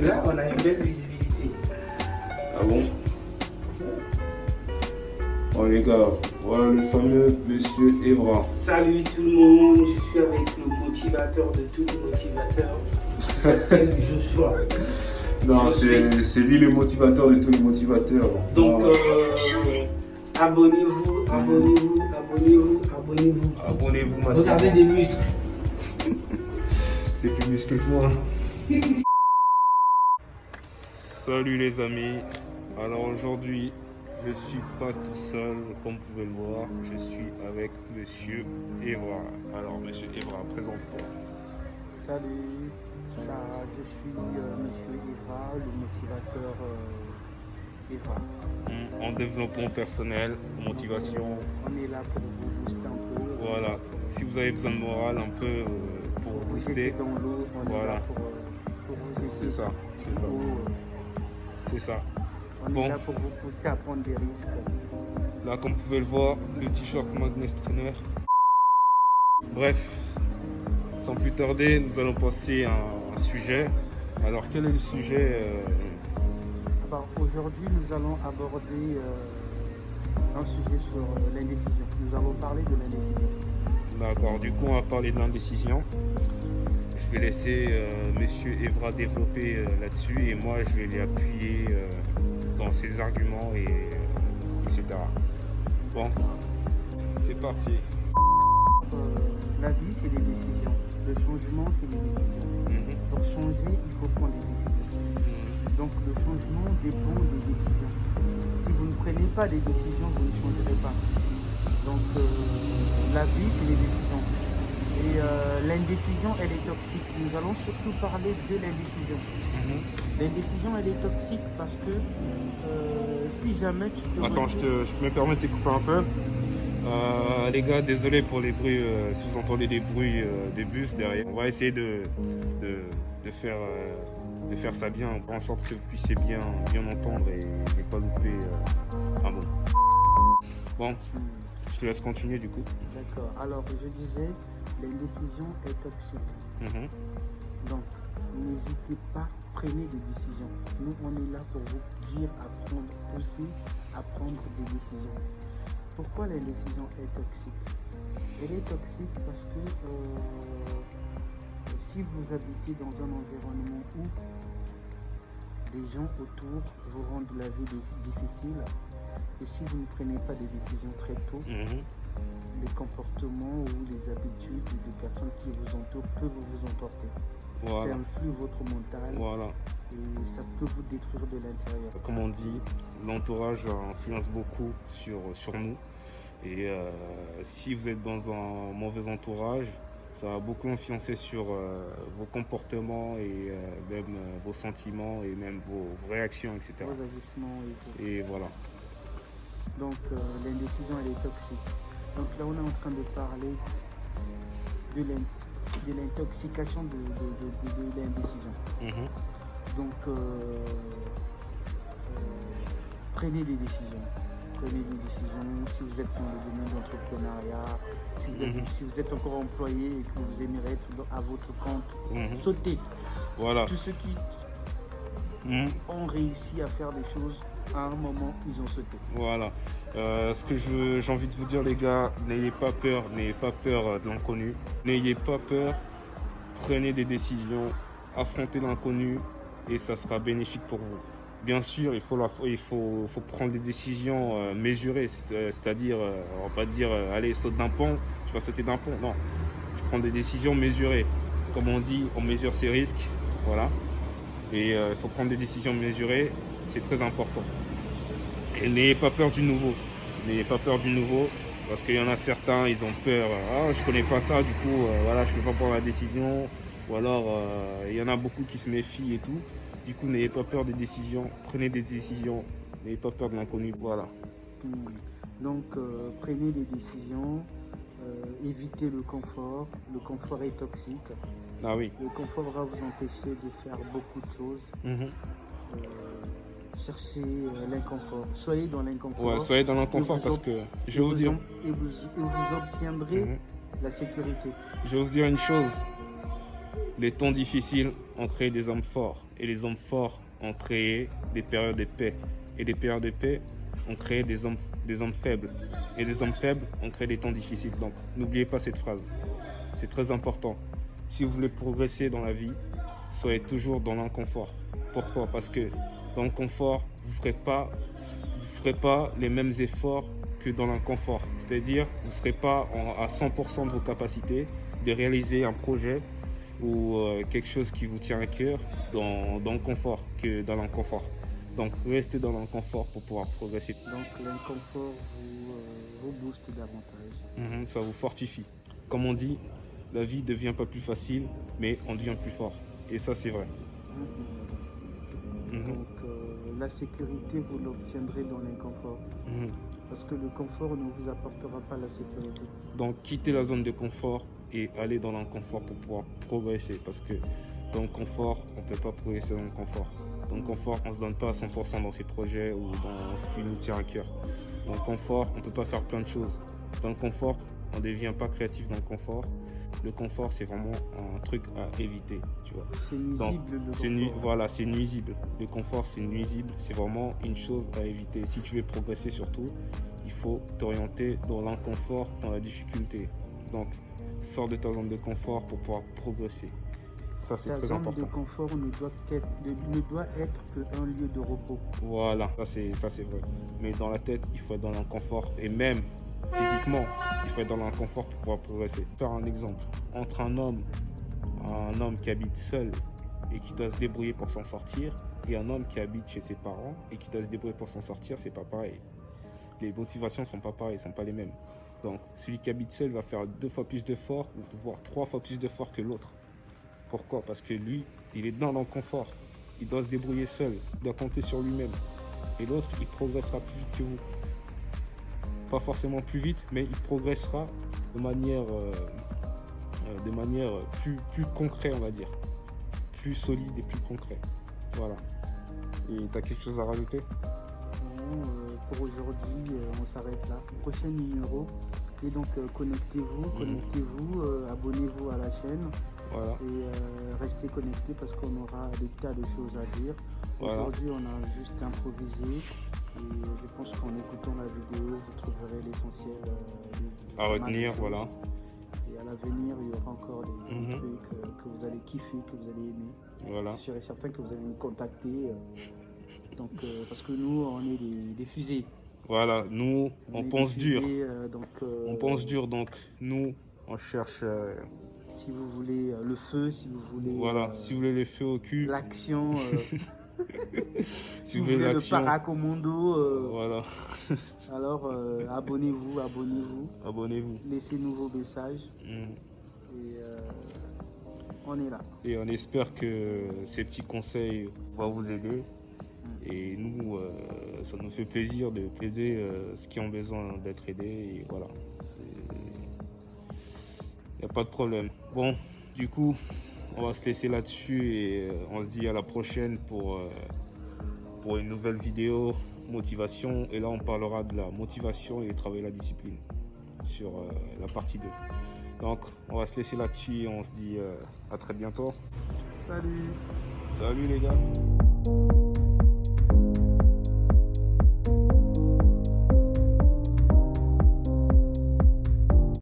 Là, on a une belle visibilité. Ah bon? Bon les gars, voilà le fameux monsieur Evra. Salut tout le monde, je suis avec le motivateur de tous les motivateurs. Il s'appelle Joshua. Non, c'est lui le motivateur de tous les motivateurs. Donc, Voilà. abonnez-vous, abonnez-vous, abonnez-vous, abonnez-vous. Abonnez-vous, ma Regardez des muscles. T'es plus musclé que moi. Salut les amis. Alors aujourd'hui, je suis pas tout seul, comme vous pouvez le voir. Je suis avec monsieur Evra. Alors monsieur Evra, présente-toi. Salut, je suis Monsieur Evra, le motivateur Evra. En développement personnel, en motivation. On est là pour vous booster un peu. Voilà. Si vous avez besoin de morale un peu pour vous vous booster. aider dans l'eau, on est Voilà. là pour vous aider. C'est ça. C'est ça. C'est ça. On Bon. est là pour vous pousser à prendre des risques. Là, comme vous pouvez le voir, le t-shirt Magnus Trainer. Bref, sans plus tarder, nous allons passer à un sujet. Alors, quel est le sujet Alors, aujourd'hui, nous allons aborder un sujet sur l'indécision. Nous allons parler de l'indécision. D'accord, du coup, on va parler de l'indécision. Je vais laisser monsieur Evra développer là-dessus et moi, je vais les appuyer dans ses arguments etc. Bon, c'est parti. La vie, c'est des décisions. Le changement, c'est des décisions. Pour changer, il faut prendre des décisions. Donc, le changement dépend des décisions. Si vous ne prenez pas des décisions, vous ne changerez pas. Donc, la vie, c'est des décisions. Et l'indécision, elle est toxique. Nous allons surtout parler de l'indécision. L'indécision, elle est toxique parce que si jamais tu te... Attends, je me permets de te couper un peu. Les gars, désolé pour les bruits, si vous entendez des bruits des bus derrière. On va essayer de faire ça bien, en sorte que vous puissiez bien entendre et ne pas louper un mot. Bon, je te laisse continuer du coup. D'accord. Alors, je disais, l'indécision est toxique. Donc, n'hésitez pas, prenez des décisions. Nous, on est là pour vous dire à prendre, pousser à prendre des décisions. Pourquoi l'indécision est toxique? Elle est toxique parce que si vous habitez dans un environnement où les gens autour vous rendent la vie difficile, et si vous ne prenez pas des décisions très tôt, les comportements ou les habitudes des personnes qui vous entourent peuvent vous emporter. Voilà. Ça influe votre mental Voilà. et ça peut vous détruire de l'intérieur. Comme on dit, l'entourage influence beaucoup sur nous. Et si vous êtes dans un mauvais entourage, ça va beaucoup influencer sur vos comportements et même vos sentiments et même vos réactions, etc. Vos agissements et tout. Et voilà. Donc l'indécision, elle est toxique. Donc là, on est en train de parler de l'intoxication de l'indécision. Donc prenez des décisions. Prenez des décisions. Si vous êtes dans le domaine d'entrepreneuriat, si vous êtes encore employé et que vous aimeriez être à votre compte, sautez. Voilà. Tous ceux qui ont réussi à faire des choses, à un moment, ils ont sauté. Voilà. Ce que j'ai envie de vous dire, les gars, n'ayez pas peur de l'inconnu. N'ayez pas peur. Prenez des décisions, affrontez l'inconnu et ça sera bénéfique pour vous. Bien sûr, il faut prendre des décisions mesurées, c'est-à-dire, on va pas dire, allez, saute d'un pont, tu vas sauter d'un pont. Non, tu prends des décisions mesurées. Comme on dit, on mesure ses risques, voilà. Et il faut prendre des décisions mesurées, c'est très important. Et n'ayez pas peur du nouveau. N'ayez pas peur du nouveau, parce qu'il y en a certains, ils ont peur. Ah, je connais pas ça, du coup, voilà, je peux pas prendre la décision. Ou alors, il y en a beaucoup qui se méfient et tout. Du coup, n'ayez pas peur des décisions, prenez des décisions, n'ayez pas peur de l'inconnu, voilà. Donc, prenez des décisions, évitez le confort est toxique. Ah oui. Le confort va vous empêcher de faire beaucoup de choses. Cherchez l'inconfort, soyez dans l'inconfort. Ouais, soyez dans l'inconfort parce que, je vais vous dire... Et vous obtiendrez la sécurité. Je vais vous dire une chose, Les temps difficiles ont créé des hommes forts. Et les hommes forts ont créé des périodes de paix. Et des périodes de paix ont créé des hommes faibles. Et des hommes faibles ont créé des temps difficiles. Donc, n'oubliez pas cette phrase. C'est très important. Si vous voulez progresser dans la vie, soyez toujours dans l'inconfort. Pourquoi? Parce que dans le confort, vous ne ferez pas les mêmes efforts que dans l'inconfort. C'est-à-dire, vous ne serez pas à 100% de vos capacités de réaliser un projet ou quelque chose qui vous tient à cœur dans le confort que dans l'inconfort. Donc, restez dans l'inconfort pour pouvoir progresser. Donc, l'inconfort vous booste davantage. Ça vous fortifie. Comme on dit, la vie ne devient pas plus facile, mais on devient plus fort. Et ça, c'est vrai. Donc, la sécurité, vous l'obtiendrez dans l'inconfort. Parce que le confort ne vous apportera pas la sécurité. Donc, quittez la zone de confort et allez dans l'inconfort pour pouvoir progresser. Parce que dans le confort, on ne peut pas progresser dans le confort. Dans le confort, on ne se donne pas à 100% dans ses projets ou dans ce qui nous tient à cœur. Dans le confort, on ne peut pas faire plein de choses. Dans le confort, on ne devient pas créatif dans le confort. Le confort, c'est vraiment un truc à éviter, tu vois. C'est nuisible. Donc, voilà, c'est nuisible. Le confort, c'est nuisible. C'est vraiment une chose à éviter. Si tu veux progresser surtout, il faut t'orienter dans l'inconfort, dans la difficulté. Donc, sors de ta zone de confort pour pouvoir progresser. Ça, c'est très important. La zone de confort ne doit être qu'un lieu de repos. Voilà, ça c'est vrai. Mais dans la tête, il faut être dans l'inconfort. Et même physiquement, il faut être dans l'inconfort pour pouvoir progresser. Faire un exemple. Entre un homme qui habite seul et qui doit se débrouiller pour s'en sortir, et un homme qui habite chez ses parents et qui doit se débrouiller pour s'en sortir, c'est pas pareil. Les motivations sont pas pareilles, sont pas les mêmes. Donc, celui qui habite seul va faire 2 fois plus d'efforts, voire 3 fois plus d'efforts que l'autre. Pourquoi? Parce que lui, il est dans l'inconfort. Il doit se débrouiller seul, il doit compter sur lui-même. Et l'autre, il progressera plus vite que vous. Pas forcément plus vite, mais il progressera de manière plus concrète, on va dire. Plus solide et plus concret. Voilà. Et tu as quelque chose à rajouter? Non, pour aujourd'hui, on s'arrête là. Prochain numéro. Et donc, connectez-vous, abonnez-vous à la chaîne. Voilà. Et restez connectés parce qu'on aura des tas de choses à dire. Voilà. Aujourd'hui, on a juste improvisé. Et je pense qu'en écoutant la vidéo, vous trouverez l'essentiel à retenir. Voilà. Et à l'avenir, il y aura encore des trucs que vous allez kiffer, que vous allez aimer. Voilà. Je serai certain que vous allez nous contacter. Donc, parce que nous, on est des fusées. Voilà, nous, on pense dur. On pense dur, donc nous, on cherche... si vous voulez le feu, si vous voulez... Voilà, si vous voulez le feu au cul. L'action... si vous voulez le paracommando... voilà. Alors, abonnez-vous. Abonnez-vous. Laissez-nous vos messages. Et on est là. Et on espère que ces petits conseils vont vous aider. Et nous, ça nous fait plaisir de plaider ceux qui ont besoin d'être aidés. Et voilà. Il n'y a pas de problème. Bon, du coup, on va se laisser là-dessus et on se dit à la prochaine pour une nouvelle vidéo motivation. Et là, on parlera de la motivation et travailler la discipline sur la partie 2. Donc, on va se laisser là-dessus et on se dit à très bientôt. Salut. Salut les gars.